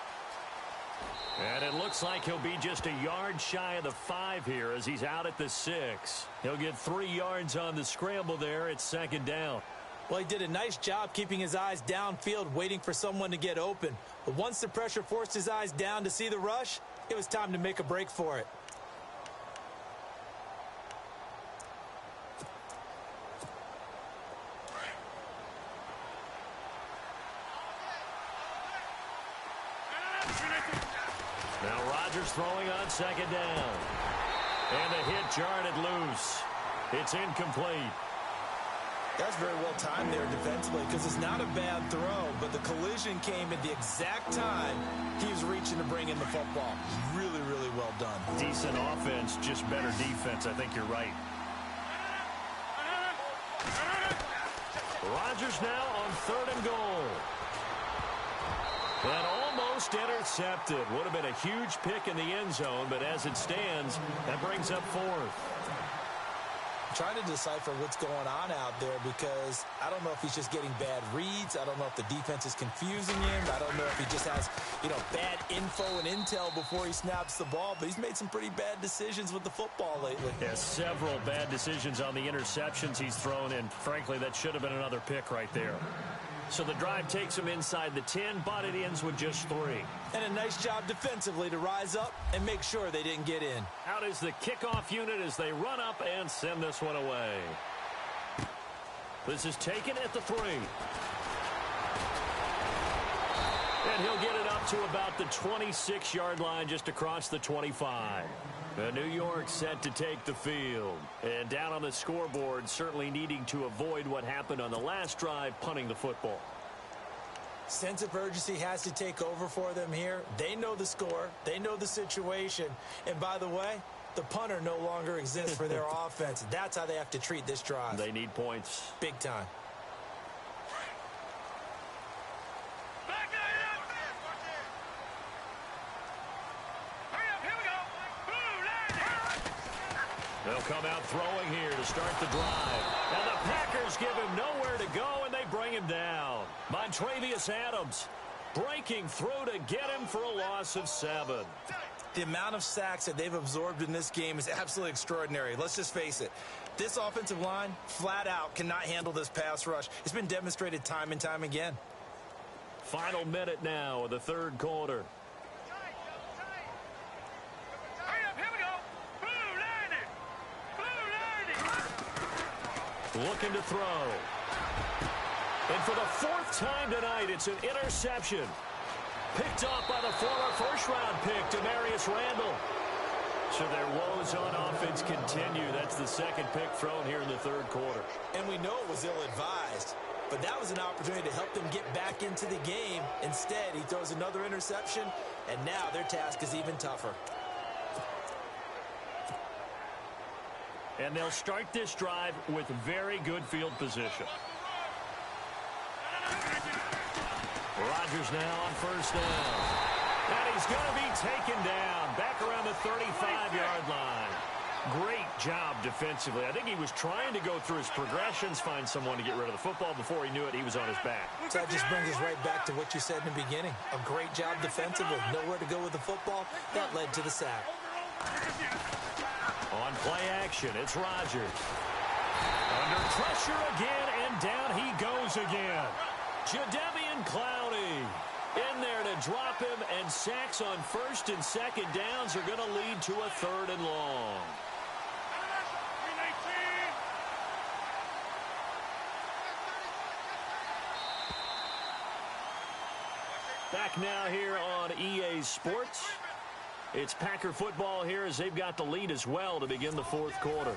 Speaker 2: And it looks like he'll be just a yard shy of the 5 here as he's out at the 6. He'll get 3 yards on the scramble there. It's second down.
Speaker 3: Well, he did a nice job keeping his eyes downfield, waiting for someone to get open. But once the pressure forced his eyes down to see the rush, it was time to make a break for it.
Speaker 2: Now Rodgers throwing on second down. And the hit jarred it loose. It's incomplete.
Speaker 3: That's very well timed there defensively because it's not a bad throw, but the collision came at the exact time he was reaching to bring in the football. Really, really well done.
Speaker 2: Decent offense, just better defense. I think you're right. Rodgers now on 3rd and goal. And almost intercepted. Would have been a huge pick in the end zone, but as it stands, that brings up 4th.
Speaker 3: I'm trying to decipher what's going on out there because I don't know if he's just getting bad reads. I don't know if the defense is confusing him. I don't know if he just has, bad info and intel before he snaps the ball, but he's made some pretty bad decisions with the football lately.
Speaker 2: Yeah, several bad decisions on the interceptions he's thrown in. Frankly, that should have been another pick right there. So the drive takes him inside the 10, but it ends with just 3.
Speaker 3: And a nice job defensively to rise up and make sure they didn't get in.
Speaker 2: Out is the kickoff unit as they run up and send this one away. This is taken at the 3. And he'll get it up to about the 26-yard line just across the 25. New York set to take the field. And down on the scoreboard, certainly needing to avoid what happened on the last drive, punting the football.
Speaker 3: Sense of urgency has to take over for them here. They know the score. They know the situation. And by the way, the punter no longer exists for their offense. That's how they have to treat this drive.
Speaker 2: They need points.
Speaker 3: Big time.
Speaker 2: They'll come out throwing here to start the drive. And the Packers give him nowhere to go, and they bring him down. Montravius Adams breaking through to get him for a loss of 7.
Speaker 3: The amount of sacks that they've absorbed in this game is absolutely extraordinary. Let's just face it. This offensive line, flat out, cannot handle this pass rush. It's been demonstrated time and time again.
Speaker 2: Final minute now of the 3rd quarter. Looking to throw. And for the 4th time tonight, it's an interception. Picked off by the former first-round pick, Demarius Randall. So their woes on offense continue. That's the 2nd pick thrown here in the 3rd quarter.
Speaker 3: And we know it was ill-advised, but that was an opportunity to help them get back into the game. Instead, he throws another interception, and now their task is even tougher.
Speaker 2: And they'll start this drive with very good field position. Rodgers now on 1st down. And he's going to be taken down back around the 35-yard line. Great job defensively. I think he was trying to go through his progressions, find someone to get rid of the football. Before he knew it, he was on his back.
Speaker 3: So that just brings us right back to what you said in the beginning. A great job defensively. Nowhere to go with the football. That led to the sack.
Speaker 2: On play action, it's Rodgers. Under pressure again, and down he goes again. Jadeveon Clowney in there to drop him, and sacks on 1st and 2nd downs are going to lead to a 3rd and long. Back now here on EA Sports. It's Packer football here as they've got the lead as well to begin the 4th quarter.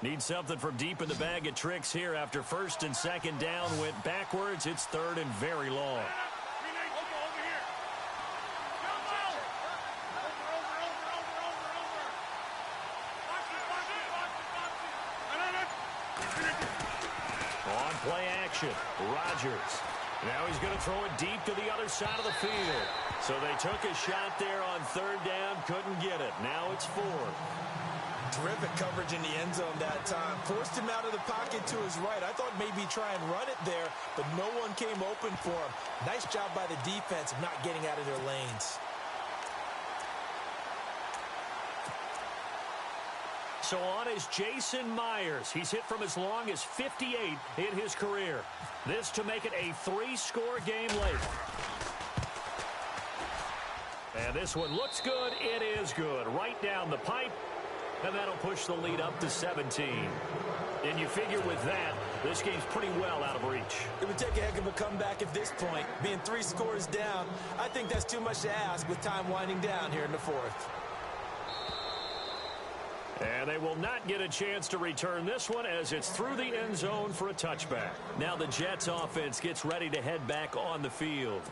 Speaker 2: Need something from deep in the bag of tricks here after 1st and 2nd down went backwards. It's 3rd and very long. On play action. Rodgers. Now he's going to throw it deep to the other side of the field. So they took a shot there on third down, couldn't get it. Now it's fourth.
Speaker 3: Terrific coverage in the end zone that time. Forced him out of the pocket to his right. I thought maybe try and run it there, but no one came open for him. Nice job by the defense of not getting out of their lanes.
Speaker 2: So on is Jason Myers. He's hit from as long as 58 in his career. This to make it a 3-score game late. And this one looks good. It is good. Right down the pipe. And that'll push the lead up to 17. And you figure with that, this game's pretty well out of reach.
Speaker 3: It would take a heck of a comeback at this point. Being 3 scores down, I think that's too much to ask with time winding down here in the fourth.
Speaker 2: And they will not get a chance to return this one as it's through the end zone for a touchback. Now the Jets offense gets ready to head back on the field.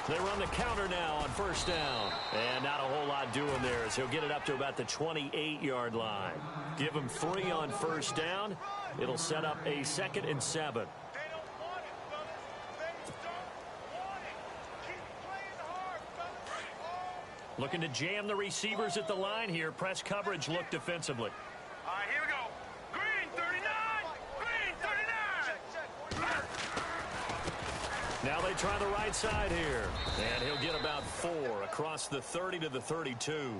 Speaker 2: They run the counter now on first down. And not a whole lot doing there as he'll get it up to about the 28-yard line. Give him 3 on first down. It'll set up a 2nd and 7. Looking to jam the receivers at the line here. Press coverage look defensively.
Speaker 4: All right, here we go. Green 39. Green 39.
Speaker 2: Now they try the right side here. And he'll get about 4 across the 30 to the 32.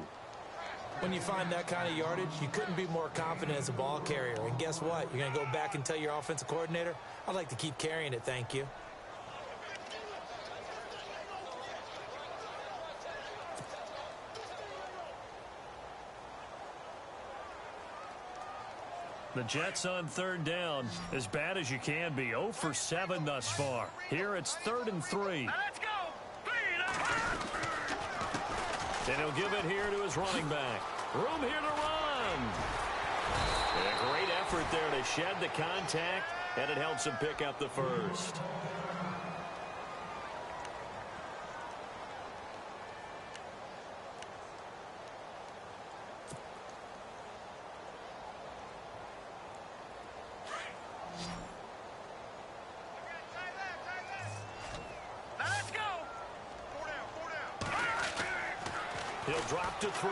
Speaker 3: When you find that kind of yardage, you couldn't be more confident as a ball carrier. And guess what? You're going to go back and tell your offensive coordinator, I'd like to keep carrying it, thank you.
Speaker 2: The Jets on third down, as bad as you can be. 0 for 7 thus far. Here it's 3rd and 3.
Speaker 4: Let's go.
Speaker 2: And he'll give it here to his running back. Room here to run. And a great effort there to shed the contact, and it helps him pick up the first. He'll drop to throw.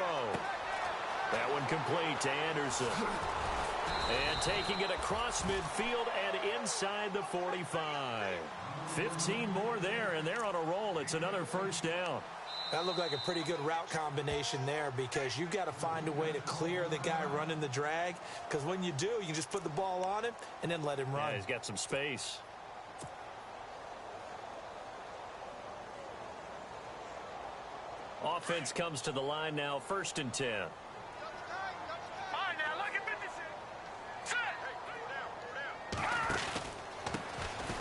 Speaker 2: That one complete to Anderson. And taking it across midfield and inside the 45. 15 more there, and they're on a roll. It's another first down.
Speaker 3: That looked like a pretty good route combination there because you've got to find a way to clear the guy running the drag, because when you do, you can just put the ball on him and then let him run.
Speaker 2: Yeah, he's got some space. Offense comes to the line now, 1st and 10.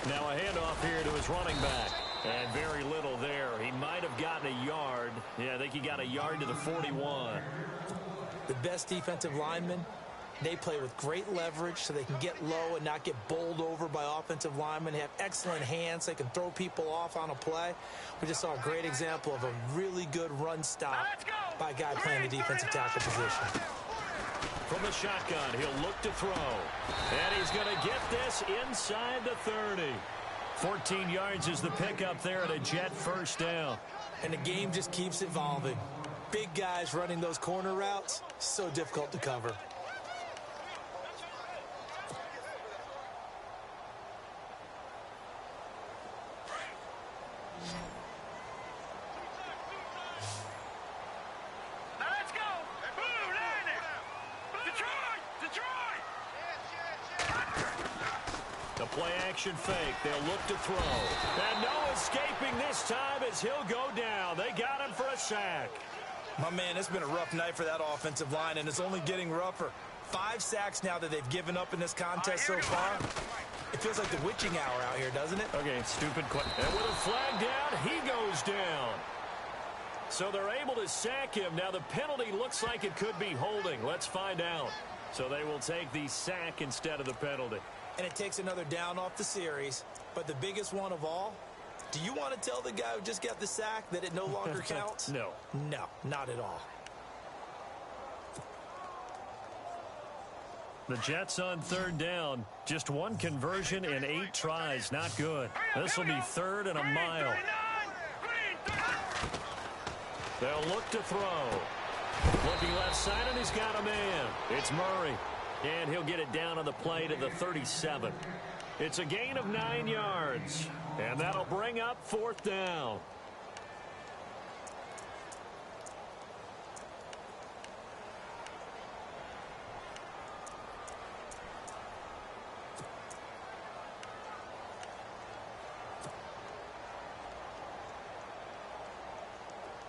Speaker 2: Now a handoff here to his running back. And very little there. He might have gotten a yard. Yeah, I think he got a yard to the 41.
Speaker 3: The best defensive linemen, they play with great leverage so they can get low and not get bowled over by offensive linemen. They have excellent hands. They can throw people off on a play. We just saw a great example of a really good run stop by a guy playing the defensive tackle position.
Speaker 2: From the shotgun, he'll look to throw. And he's going to get this inside the 30. 14 yards is the pickup there at a Jet first down.
Speaker 3: And the game just keeps evolving. Big guys running those corner routes, so difficult to cover.
Speaker 2: Play-action fake. They'll look to throw. And no escaping this time as he'll go down. They got him for a sack.
Speaker 3: My man, it's been a rough night for that offensive line, and it's only getting rougher. 5 sacks now that they've given up in this contest so far. It feels like the witching hour out here, doesn't it?
Speaker 2: Okay, stupid question. And with a flag down, he goes down. So they're able to sack him. Now the penalty looks like it could be holding. Let's find out. So they will take the sack instead of the penalty.
Speaker 3: And it takes another down off the series. But the biggest one of all, do you want to tell the guy who just got the sack that it no longer counts?
Speaker 2: No.
Speaker 3: No, not at all.
Speaker 2: The Jets on third down. Just one conversion in 8 tries. Not good. This will be 3rd and a mile. They'll look to throw. Looking left side, and he's got a man. It's Murray. And he'll get it down on the play to the 37. It's a gain of 9 yards. And that'll bring up 4th down.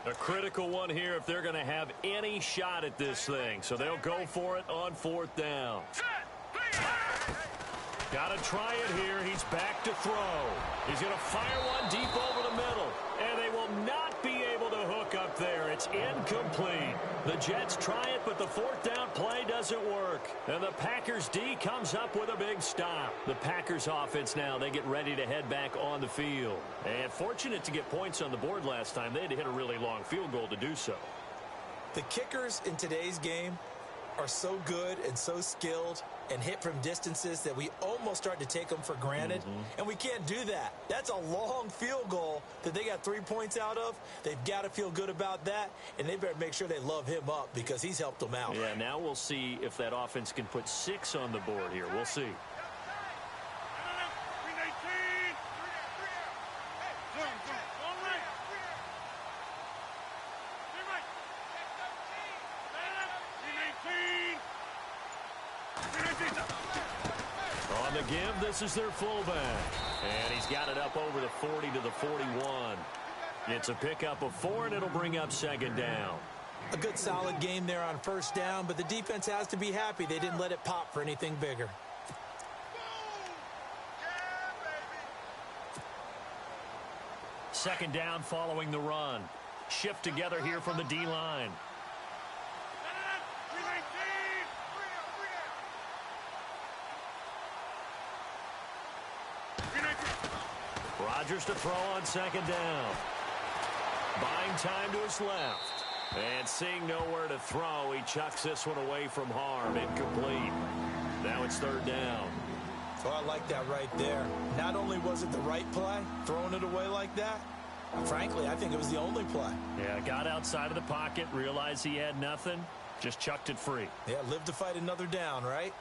Speaker 2: A critical one here if they're going to have any shot at this thing. So they'll go for it on 4th down. Got to try it here. He's back to throw. He's going to fire one deep over the middle. And they will not be able to hook up there. It's incomplete. The Jets try it, but the 4th down play doesn't work. And the Packers D comes up with a big stop. The Packers offense now, they get ready to head back on the field. And fortunate to get points on the board last time. They had to hit a really long field goal to do so.
Speaker 3: The kickers in today's game are so good and so skilled and hit from distances that we almost start to take them for granted. And we can't do that. That's a long field goal that they got 3 points out of. They've got to feel good about that, and they better make sure they love him up because he's helped them out.
Speaker 2: Yeah, now we'll see if that offense can put 6 on the board here. We'll see. On the give, this is their fullback. And he's got it up over the 40 to the 41. It's a pickup of 4, and it'll bring up 2nd down.
Speaker 3: A good solid game there on 1st down, but the defense has to be happy they didn't let it pop for anything bigger.
Speaker 2: Second down following the run. Shift together here from the D-line. Rodgers to throw on 2nd down. Buying time to his left. And seeing nowhere to throw, he chucks this one away from harm. Incomplete. Now it's 3rd down.
Speaker 3: Oh, I like that right there. Not only was it the right play, throwing it away like that, frankly, I think it was the only play.
Speaker 2: Yeah, got outside of the pocket, realized he had nothing, just chucked it free.
Speaker 3: Yeah, live to fight another down, right?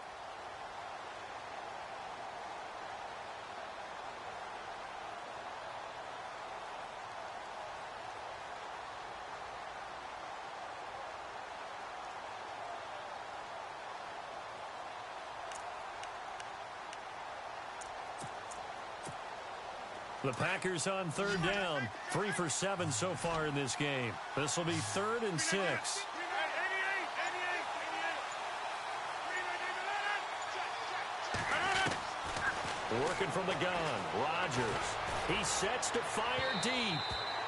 Speaker 2: The Packers on 3rd down. 3 for 7 so far in this game. This will be 3rd and 6. Working from the gun. Rodgers. He sets to fire deep.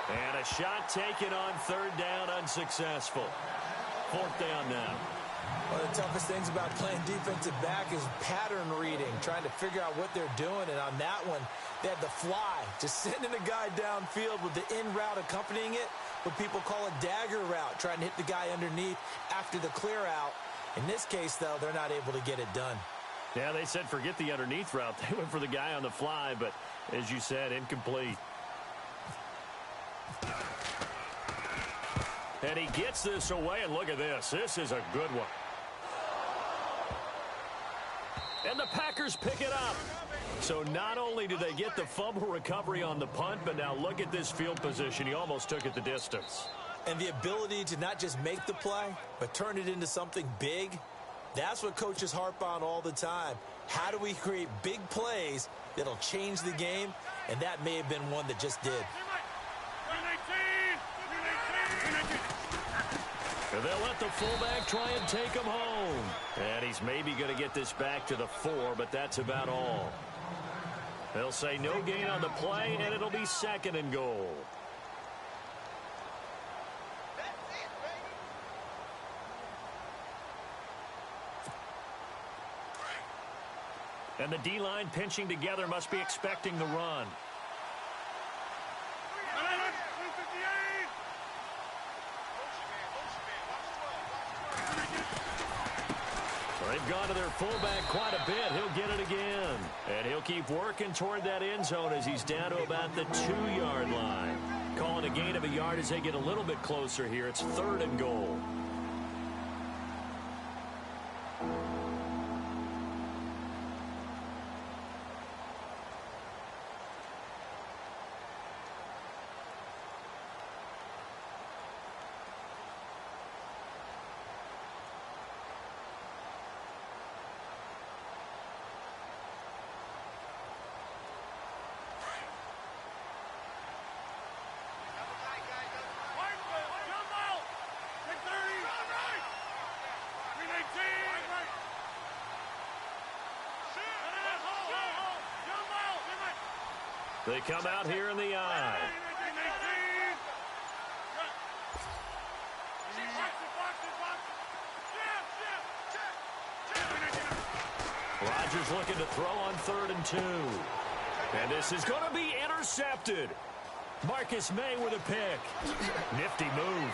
Speaker 2: And a shot taken on 3rd down, unsuccessful. 4th down now.
Speaker 3: One of the toughest things about playing defensive back is pattern reading, trying to figure out what they're doing. And on that one, they had the fly, just sending a guy downfield with the in route accompanying it, what people call a dagger route, trying to hit the guy underneath after the clear out. In this case, though, they're not able to get it done.
Speaker 2: Yeah, they said forget the underneath route. They went for the guy on the fly, but as you said, incomplete. And he gets this away, and look at this. This is a good one. And the Packers pick it up. So not only do they get the fumble recovery on the punt, but now look at this field position. He almost took it the distance.
Speaker 3: And the ability to not just make the play, but turn it into something big, that's what coaches harp on all the time. How do we create big plays that'll change the game? And that may have been one that just did.
Speaker 2: And they'll let the fullback try and take him home. And he's maybe going to get this back to the 4, but that's about all. They'll say no gain on the play, and it'll be 2nd and goal. And the D-line pinching together must be expecting the run. They've gone to their fullback quite a bit. He'll get it again. And he'll keep working toward that end zone as he's down to about the 2-yard line. Calling a gain of a yard as they get a little bit closer here. It's 3rd and goal. They come out here in the eye. Rodgers looking to throw on 3rd and 2. And this is going to be intercepted. Marcus May with a pick. Nifty move.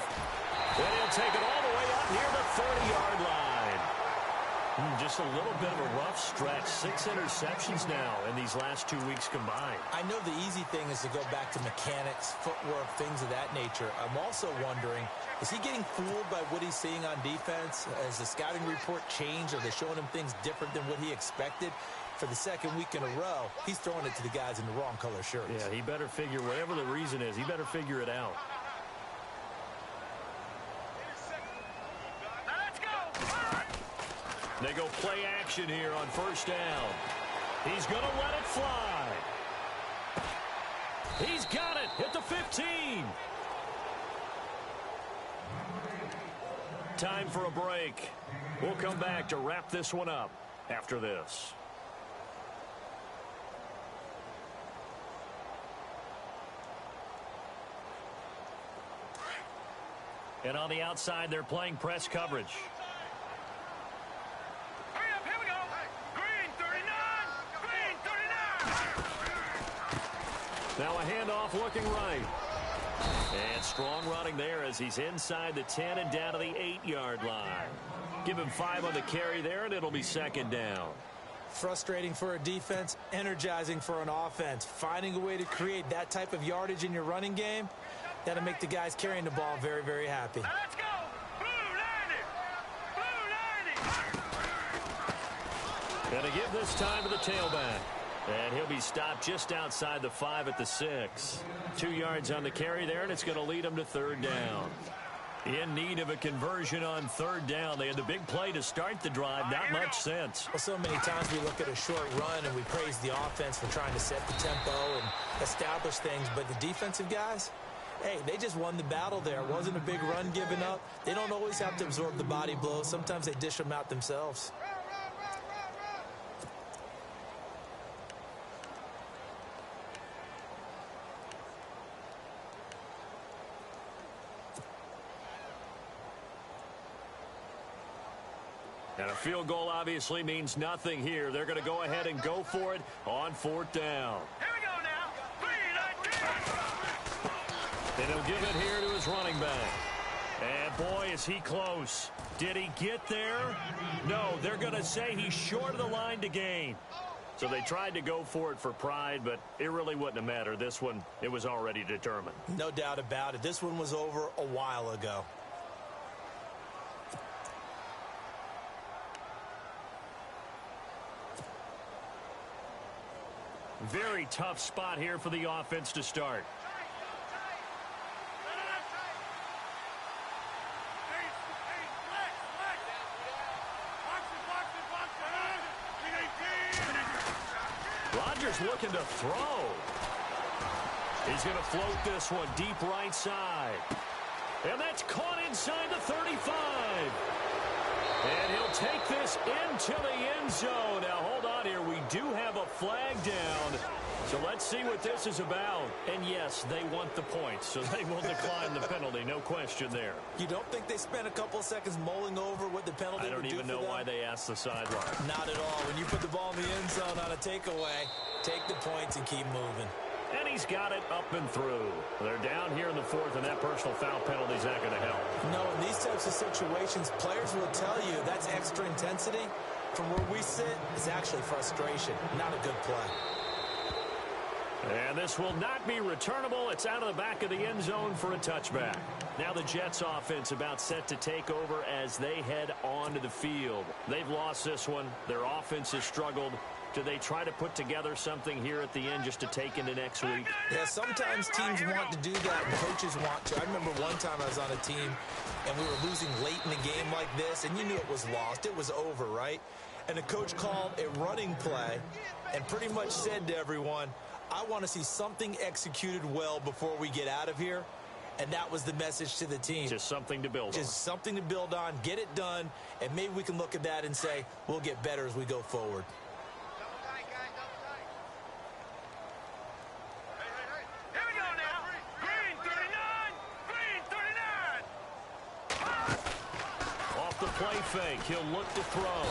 Speaker 2: And he'll take it all the way up near the 30-yard line. Just a little bit of a rough stretch. 6 interceptions now in these last 2 weeks combined.
Speaker 3: I know the easy thing is to go back to mechanics, footwork, things of that nature. I'm also wondering, is he getting fooled by what he's seeing on defense? Has the scouting report changed? Are they showing him things different than what he expected? For the 2nd week in a row, he's throwing it to the guys in the wrong color shirts.
Speaker 2: Yeah, he better figure, whatever the reason is, he better figure it out. They go play action here on 1st down. He's going to let it fly. He's got it at the 15. Time for a break. We'll come back to wrap this one up after this. And on the outside, they're playing press coverage. Now a handoff looking right. And strong running there as he's inside the 10 and down to the 8-yard line. Give him 5 on the carry there, and it'll be 2nd down.
Speaker 3: Frustrating for a defense, energizing for an offense. Finding a way to create that type of yardage in your running game, that'll make the guys carrying the ball very, very happy.
Speaker 4: Let's go! Blue 90! Blue 90!
Speaker 2: And to give this time to the tailback. And he'll be stopped just outside the 5 at the 6. 2 yards on the carry there, and it's going to lead him to 3rd down. In need of a conversion on 3rd down. They had the big play to start the drive. Not much sense.
Speaker 3: Well, so many times we look at a short run and we praise the offense for trying to set the tempo and establish things. But the defensive guys, hey, they just won the battle there. It wasn't a big run given up. They don't always have to absorb the body blows. Sometimes they dish them out themselves.
Speaker 2: And a field goal obviously means nothing here. They're going to go ahead and go for it on 4th down.
Speaker 4: Here we go now. 3, 19.
Speaker 2: And he'll give it here to his running back. And boy, is he close. Did he get there? No, they're going to say he's short of the line to gain. So they tried to go for it for pride, but it really wouldn't have mattered. This one, it was already determined.
Speaker 3: No doubt about it. This one was over a while ago.
Speaker 2: Very tough spot here for the offense to start. Rodgers looking to throw. He's going to float this one deep right side. And that's caught inside the 35. And he'll take this into the end zone. Now, hold on here. We do have a flag down. So let's see what this is about. And yes, they want the points, so they will decline the penalty. No question there.
Speaker 3: You don't think they spent a couple of seconds mulling over what the penalty would do for them?
Speaker 2: I don't even know why they asked the sideline.
Speaker 3: Not at all. When you put the ball in the end zone on a takeaway, take the points and keep moving.
Speaker 2: And he's got it up and through. They're down here in the fourth, and that personal foul penalty is not going to help.
Speaker 3: No, in these types of situations, players will tell you that's extra intensity. From where we sit, it's actually frustration, not a good play.
Speaker 2: And this will not be returnable. It's out of the back of the end zone for a touchback. Now the Jets offense about set to take over as they head onto the field. They've lost this one. Their offense has struggled. Do they try to put together something here at the end just to take into next week?
Speaker 3: Yeah, sometimes teams want to do that and coaches want to. I remember one time I was on a team and we were losing late in the game like this, and you knew it was lost. It was over, right? And the coach called a running play and pretty much said to everyone, I want to see something executed well before we get out of here. And that was the message to the team.
Speaker 2: Just something to build on.
Speaker 3: Just something to build on, get it done, and maybe we can look at that and say, we'll get better as we go forward.
Speaker 4: Here we go now. Green 39. Green 39.
Speaker 2: Off the play fake, he'll look to throw.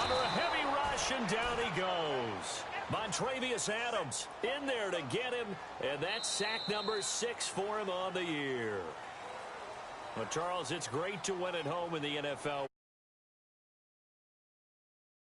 Speaker 2: Under a heavy rush, and down he goes. Montravius Adams in there to get him, and that's sack number 6 for him on the year. Well, Charles, it's great to win at home in the NFL.